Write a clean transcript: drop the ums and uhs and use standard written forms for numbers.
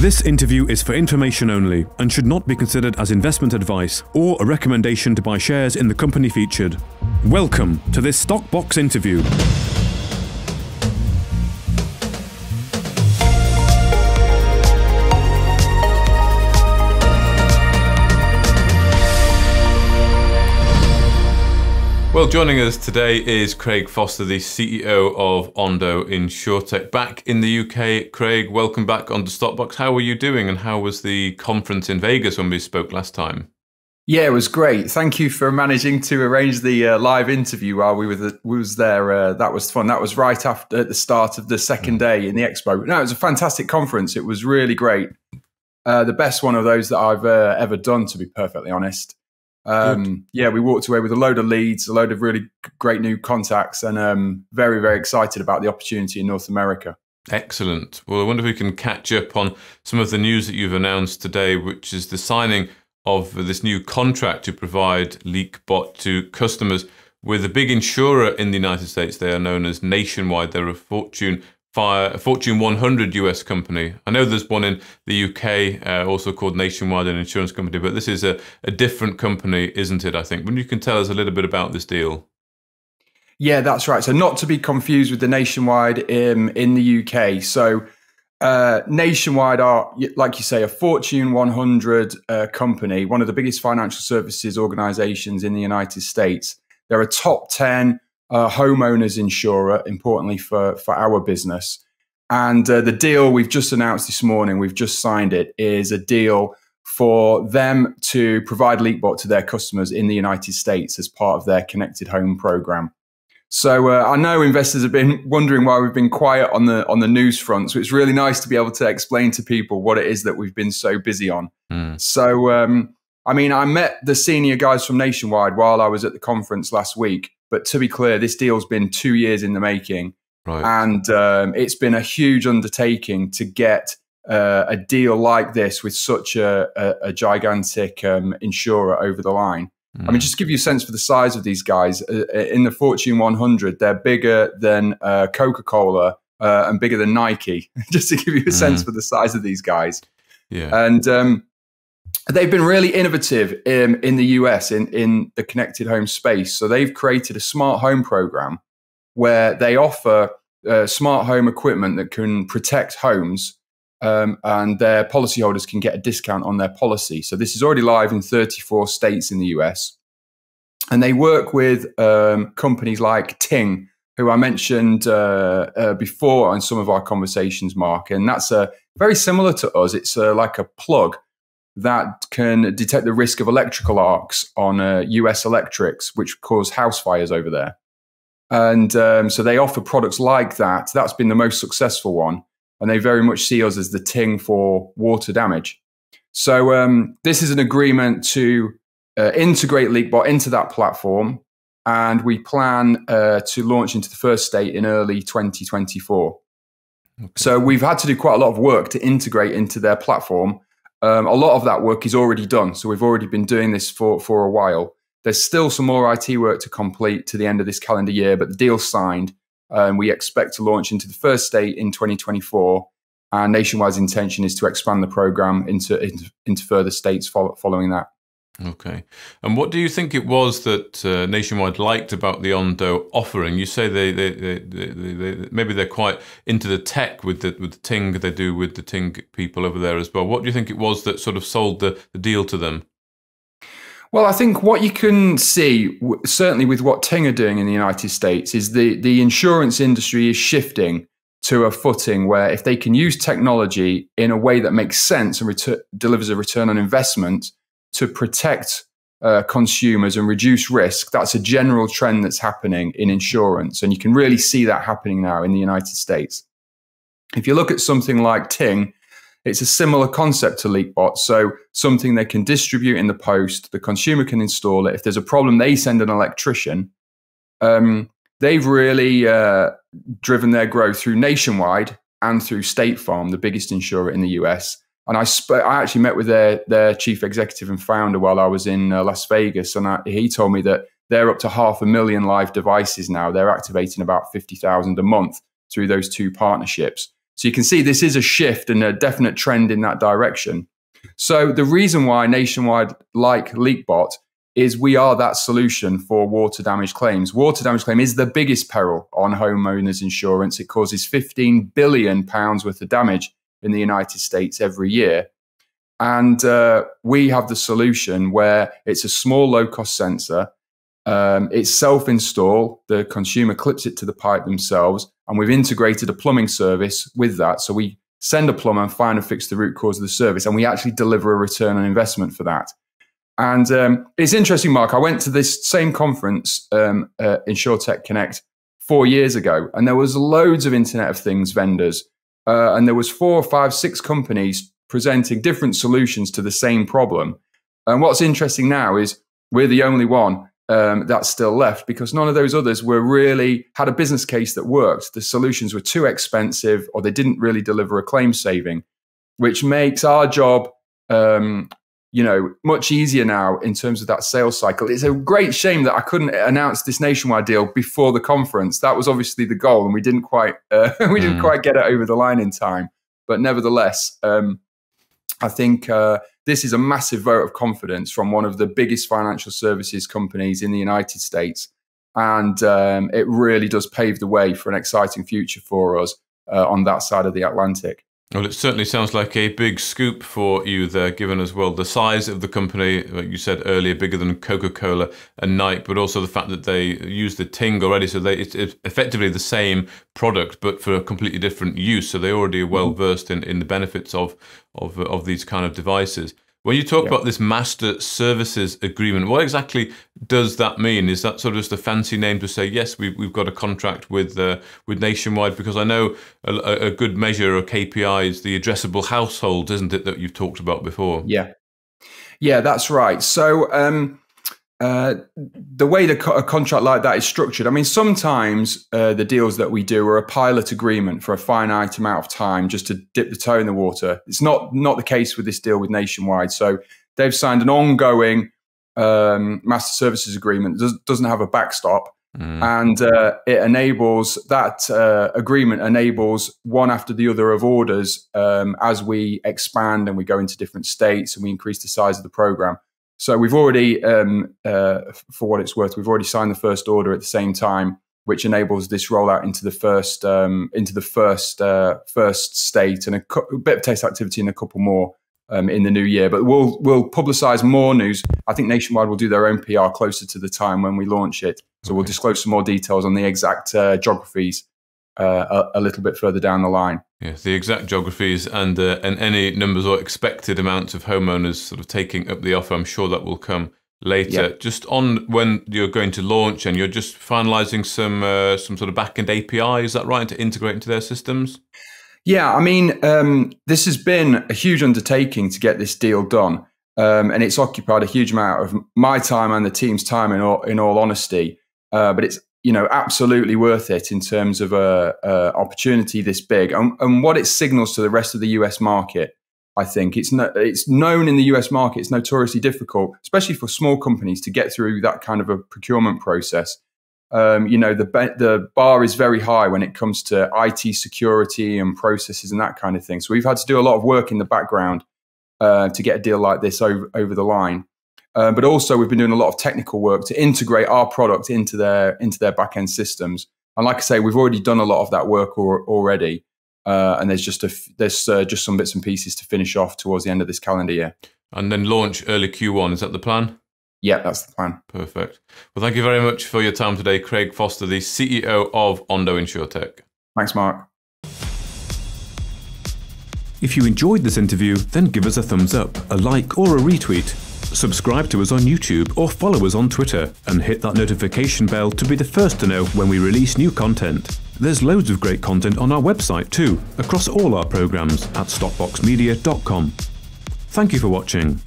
This interview is for information only and should not be considered as investment advice or a recommendation to buy shares in the company featured. Welcome to this Stock Box interview. Well, joining us today is Craig Foster, the CEO of Ondo InsurTech, back in the UK. Craig, welcome back onto Stockbox. How are you doing, and how was the conference in Vegas when we spoke last time? Yeah, it was great. Thank you for managing to arrange the live interview while we was there. That was fun. That was right after the start of the second day in the expo. No, it was a fantastic conference. It was really great. The best one of those that I've ever done, to be perfectly honest. Yeah, we walked away with a load of leads, a load of really great new contacts, and very, very excited about the opportunity in North America. Excellent. Well, I wonder if we can catch up on some of the news that you've announced today, which is the signing of this new contract to provide LeakBot to customers with a big insurer in the United States. They are known as Nationwide. They're a Fortune 100 US company. I know there's one in the UK, also called Nationwide, an insurance company, but this is a different company, isn't it, I think? When you can tell us a little bit about this deal. Yeah, that's right. So not to be confused with the Nationwide in the UK. So Nationwide are, like you say, a Fortune 100 company, one of the biggest financial services organizations in the United States. They're a top 10 homeowners insurer, importantly for our business. And the deal we've just announced this morning, we've just signed it, is a deal for them to provide LeakBot to their customers in the United States as part of their connected home program. So I know investors have been wondering why we've been quiet on the news front. So it's really nice to be able to explain to people what it is that we've been so busy on. So, I mean, I met the senior guys from Nationwide while I was at the conference last week. But to be clear, this deal's been 2 years in the making. Right. And it's been a huge undertaking to get a deal like this with such a gigantic insurer over the line. I mean, just to give you a sense for the size of these guys, in the Fortune 100, they're bigger than Coca-Cola and bigger than Nike, just to give you a sense for the size of these guys. Yeah. And they've been really innovative in the US in the connected home space. So they've created a smart home program where they offer smart home equipment that can protect homes, and their policyholders can get a discount on their policy. So this is already live in 34 states in the US. And they work with companies like Ting, who I mentioned before in some of our conversations, Mark. And that's very similar to us. It's like a plug that can detect the risk of electrical arcs on US electrics, which cause house fires over there. And so they offer products like that. That's been the most successful one. And they very much see us as the Ting for water damage. So this is an agreement to integrate LeakBot into that platform. And we plan to launch into the first state in early 2024. Okay. So we've had to do quite a lot of work to integrate into their platform. A lot of that work is already done. So we've already been doing this for a while. There's still some more IT work to complete to the end of this calendar year, but the deal's signed. And we expect to launch into the first state in 2024. And Nationwide's intention is to expand the program into further states following that. Okay. And what do you think it was that Nationwide liked about the Ondo offering? You say they maybe they're quite into the tech with the Ting they do with the Ting people over there as well. What do you think it was that sort of sold the deal to them? Well, I think what you can see, certainly with what Ting are doing in the United States, is the insurance industry is shifting to a footing where if they can use technology in a way that makes sense and delivers a return on investment to protect consumers and reduce risk, that's a general trend that's happening in insurance. And you can really see that happening now in the United States. If you look at something like Ting, it's a similar concept to LeakBot. So something they can distribute in the post, the consumer can install it. If there's a problem, they send an electrician. They've really driven their growth through Nationwide and through State Farm, the biggest insurer in the US. And I actually met with their chief executive and founder while I was in Las Vegas. And he told me that they're up to 500,000 live devices now. They're activating about 50,000 a month through those two partnerships. So you can see this is a shift and a definite trend in that direction. So the reason why Nationwide like LeakBot is we are that solution for water damage claims. Water damage claim is the biggest peril on homeowners insurance. It causes £15 billion worth of damage in the United States every year. And we have the solution where it's a small low-cost sensor. It's self-install. The consumer clips it to the pipe themselves. And we've integrated a plumbing service with that. So we send a plumber and find and fix the root cause of the service. And we actually deliver a return on investment for that. And it's interesting, Mark. I went to this same conference, InsurTech Connect, 4 years ago. And there was loads of Internet of Things vendors. And there was 4, 5, 6 companies presenting different solutions to the same problem. And what's interesting now is we're the only one that's still left, because none of those others had a business case that worked. The solutions were too expensive, or they didn't really deliver a claim saving, which makes our job, much easier now in terms of that sales cycle. It's a great shame that I couldn't announce this Nationwide deal before the conference. That was obviously the goal, and we didn't quite get it over the line in time. But nevertheless, I think this is a massive vote of confidence from one of the biggest financial services companies in the United States. And it really does pave the way for an exciting future for us on that side of the Atlantic. Well, it certainly sounds like a big scoop for you there, given as well the size of the company, like you said earlier, bigger than Coca-Cola and Nike, but also the fact that they use the Ting already. So it's effectively the same product, but for a completely different use. So they already are well versed in the benefits of these kind of devices. When you talk about this master services agreement, what exactly does that mean? Is that sort of just a fancy name to say, yes, we've got a contract with Nationwide? Because I know a good measure or KPI is the addressable household, isn't it, that you've talked about before? Yeah, that's right. So the way a contract like that is structured, I mean, sometimes the deals that we do are a pilot agreement for a finite amount of time just to dip the toe in the water. It's not the case with this deal with Nationwide. So they've signed an ongoing master services agreement. Doesn't have a backstop. And it enables that agreement enables one after the other of orders as we expand and we go into different states and we increase the size of the program. So we've already, for what it's worth, we've already signed the first order at the same time, which enables this rollout into the first state, and a bit of test activity and a couple more in the new year. But we'll publicise more news. I think Nationwide will do their own PR closer to the time when we launch it. So we'll disclose some more details on the exact geographies a little bit further down the line. Yes, the exact geographies and any numbers or expected amounts of homeowners sort of taking up the offer. I'm sure that will come later. Yep. Just on when you're going to launch and you're just finalising some sort of back-end API, is that right, to integrate into their systems? Yeah, I mean, this has been a huge undertaking to get this deal done. And it's occupied a huge amount of my time and the team's time in all honesty. But it's absolutely worth it in terms of a opportunity this big, and what it signals to the rest of the US market. I think it's known in the US market. It's notoriously difficult, especially for small companies, to get through that kind of a procurement process. The bar is very high when it comes to IT security and processes and that kind of thing. So we've had to do a lot of work in the background to get a deal like this over the line. But also we've been doing a lot of technical work to integrate our product into their back-end systems. And like I say, we've already done a lot of that work already. And there's just some bits and pieces to finish off towards the end of this calendar year. And then launch early Q1, is that the plan? Yeah, that's the plan. Perfect. Well, thank you very much for your time today, Craig Foster, the CEO of Ondo InsurTech. Thanks, Mark. If you enjoyed this interview, then give us a thumbs up, a like or a retweet. Subscribe to us on YouTube or follow us on Twitter and hit that notification bell to be the first to know when we release new content. There's loads of great content on our website too, across all our programs at stockboxmedia.com. Thank you for watching.